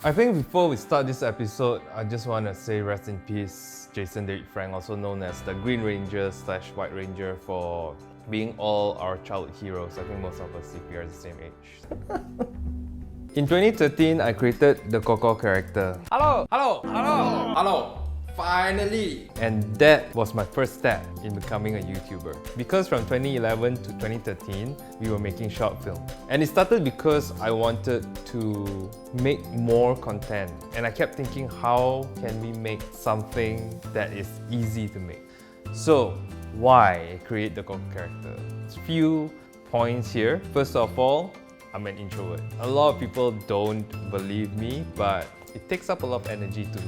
I think before we start this episode, I just want to say rest in peace, Jason David Frank, also known as the Green Ranger / White Ranger, for being all our childhood heroes. I think most of us, if we are the same age. In 2013, I created the Coco character. Hello! Hello! Hello! Hello! Finally! And that was my first step in becoming a YouTuber. Because from 2011 to 2013, we were making short film. And it started because I wanted to make more content. And I kept thinking, how can we make something that is easy to make? So, why create the Coco character? There's a few points here. First of all, I'm an introvert. A lot of people don't believe me, but it takes up a lot of energy to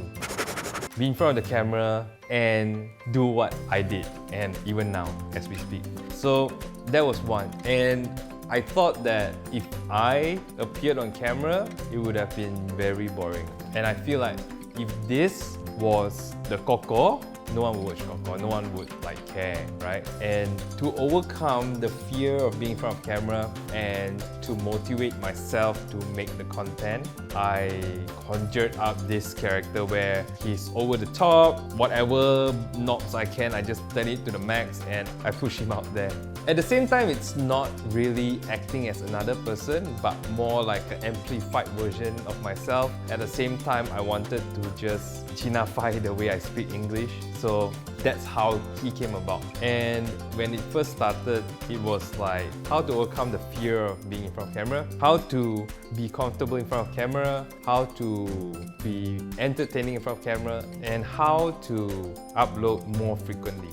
be in front of the camera and do what I did, and even now as we speak. So that was one. And I thought that if I appeared on camera, it would have been very boring. And I feel like if this was the Coco, no one would watch Coco, no one would care, right? And to overcome the fear of being in front of camera and to motivate myself to make the content, I conjured up this character where he's over the top, whatever knobs I can, I just turn it to the max and I push him out there. At the same time, it's not really acting as another person, but more like an amplified version of myself. At the same time, I wanted to just chinify the way I speak English. So that's how he came about. And when it first started, it was like how to overcome the fear of being in front of camera, how to be comfortable in front of camera, how to be entertaining in front of camera, and how to upload more frequently.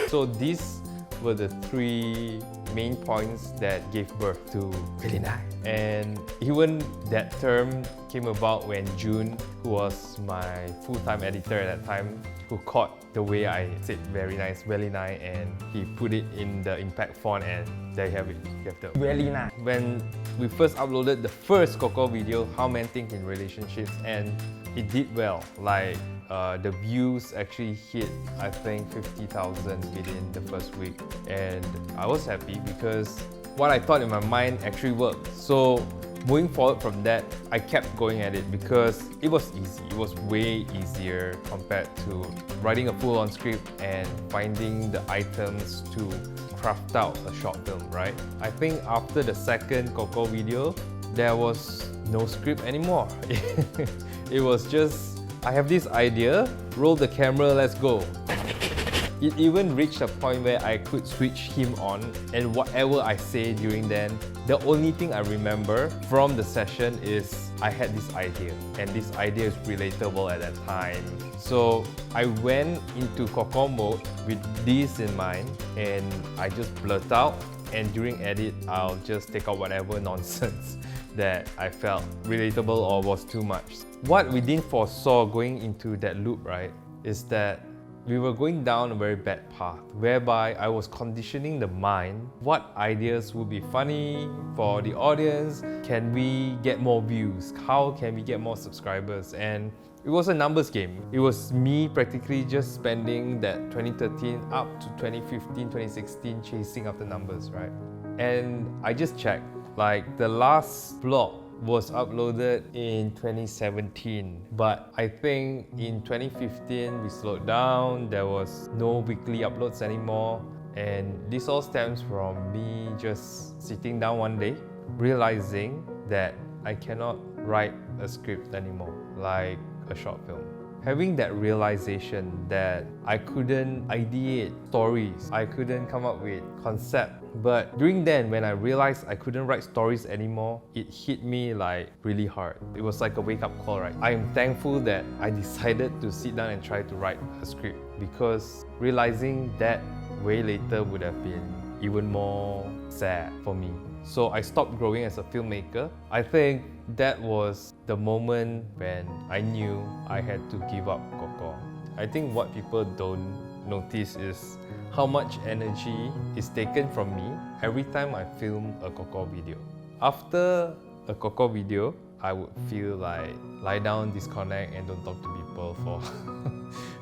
So these were the three main points that gave birth to Really Nice. And even that term came about when June, who was my full-time editor at that time, who caught the way I said very nice, really nice, and he put it in the impact font, and there you have it. You have the really nice. When we first uploaded the first Coco video, How Men Think in Relationships, and it did well. The views actually hit, I think, 50,000 within the first week. And I was happy because what I thought in my mind actually worked. So moving forward from that, I kept going at it because it was easy. It was way easier compared to writing a full-on script and finding the items to craft out a short film, right? I think after the second Coco video, there was no script anymore. It was just, I have this idea, roll the camera, let's go. It even reached a point where I could switch him on, and whatever I say during then, the only thing I remember from the session is I had this idea, and this idea is relatable at that time. So I went into Coco mode with this in mind, and I just blurt out, and during edit, I'll just take out whatever nonsense that I felt relatable or was too much. What we didn't foresaw going into that loop, right, is that we were going down a very bad path whereby I was conditioning the mind. What ideas would be funny for the audience? Can we get more views? How can we get more subscribers? And it was a numbers game. It was me practically just spending that 2013 up to 2015, 2016 chasing after numbers, right? And I just checked, the last vlog was uploaded in 2017, but I think in 2015 we slowed down. There was no weekly uploads anymore, and this all stems from me just sitting down one day realizing that I cannot write a script anymore, like a short film. Having that realization that I couldn't ideate stories, I couldn't come up with concept. But during then, when I realized I couldn't write stories anymore, it hit me really hard. It was like a wake-up call, right? I am thankful that I decided to sit down and try to write a script, because realizing that way later would have been even more sad for me. So I stopped growing as a filmmaker. I think that was the moment when I knew I had to give up Coco. I think what people don't notice is how much energy is taken from me every time I film a Coco video. After a Coco video, I would feel lie down, disconnect, and don't talk to people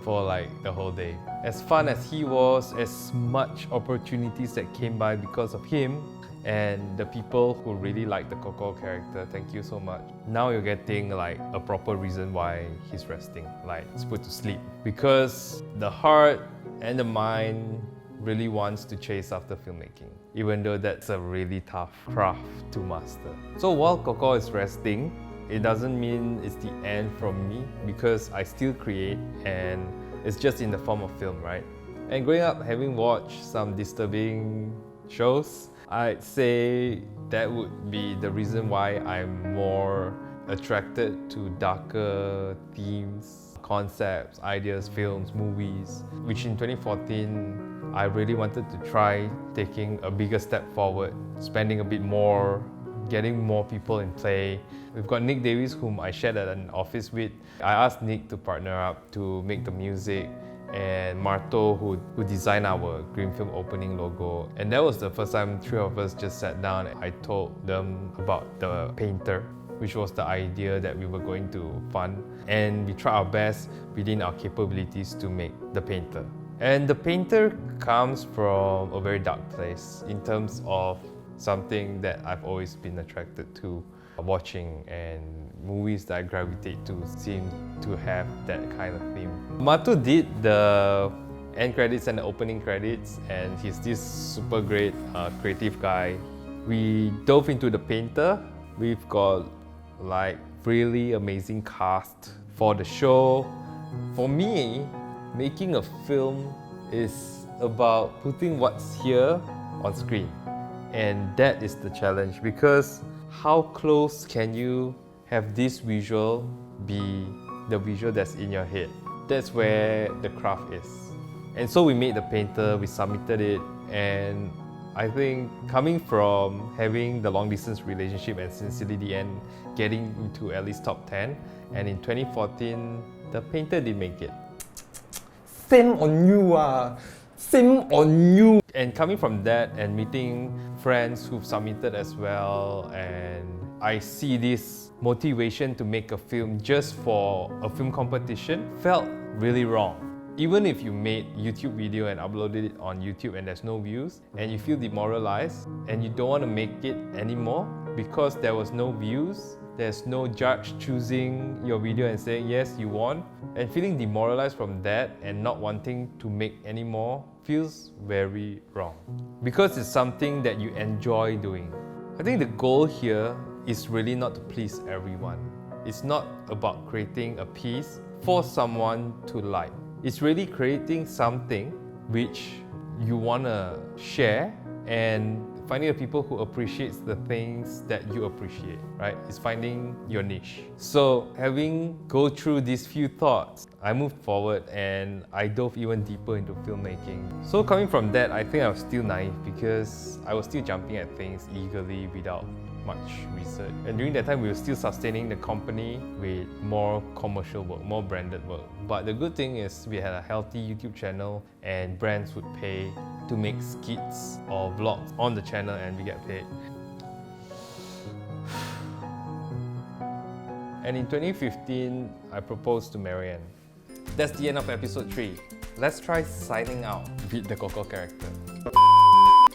for the whole day. As fun as he was, as much opportunities that came by because of him, And the people who really like the Coco character, thank you so much. Now you're getting like a proper reason why he's resting, like he's put to sleep. Because the heart and the mind really wants to chase after filmmaking, even though that's a really tough craft to master. So while Coco is resting, it doesn't mean it's the end from me, because I still create, and it's just in the form of film, right? And growing up, having watched some disturbing shows, I'd say that would be the reason why I'm more attracted to darker themes, concepts, ideas, films, movies, which in 2014, I really wanted to try taking a bigger step forward, spending a bit more, getting more people in play. We've got Nick Davies, whom I shared at an office with. I asked Nick to partner up to make the music, and Marto, who designed our Green Film opening logo. And that was the first time three of us just sat down and I told them about the painter, which was the idea that we were going to fund. And we tried our best within our capabilities to make the painter. And the painter comes from a very dark place in terms of something that I've always been attracted to watching, and movies that I gravitate to seem to have that kind of theme. Matu did the end credits and the opening credits, and he's this super great creative guy. We dove into the painter. We've got like really amazing cast for the show. For me, making a film is about putting what's here on screen. And that is the challenge, because how close can you have this visual be the visual that's in your head? That's where the craft is. And so we made the painter, we submitted it, and I think coming from having the long distance relationship and Sincerely the End getting into at least top 10, and in 2014, the painter did make it. Shame on you, shame on you. And coming from that and meeting friends who've submitted as well, and I see this motivation to make a film just for a film competition felt really wrong. Even if you made YouTube video and uploaded it on YouTube and there's no views, and you feel demoralized and you don't want to make it anymore because there was no views, there's no judge choosing your video and saying yes, you won, and feeling demoralized from that and not wanting to make anymore feels very wrong, because it's something that you enjoy doing. I think the goal here is really not to please everyone. It's not about creating a piece for someone to like. It's really creating something which you want to share and finding the people who appreciate the things that you appreciate, right? It's finding your niche. So having go through these few thoughts, I moved forward and I dove even deeper into filmmaking. So coming from that, I think I was still naive because I was still jumping at things eagerly without much research. And during that time, we were still sustaining the company with more commercial work, more branded work. But the good thing is we had a healthy YouTube channel and brands would pay to make skits or vlogs on the channel and we get paid. And in 2015, I proposed to Marianne. That's the end of episode 3. Let's try signing out with the Coco character.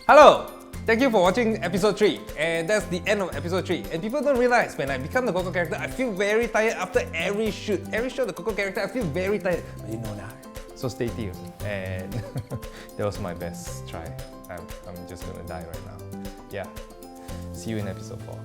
Hello! Thank you for watching episode 3, and that's the end of episode 3. And people don't realize when I become the Coco character, I feel very tired after every shoot. Every show the Coco character, I feel very tired. But you know that. So stay tuned. And that was my best try. I'm just gonna die right now. Yeah. See you in episode 4.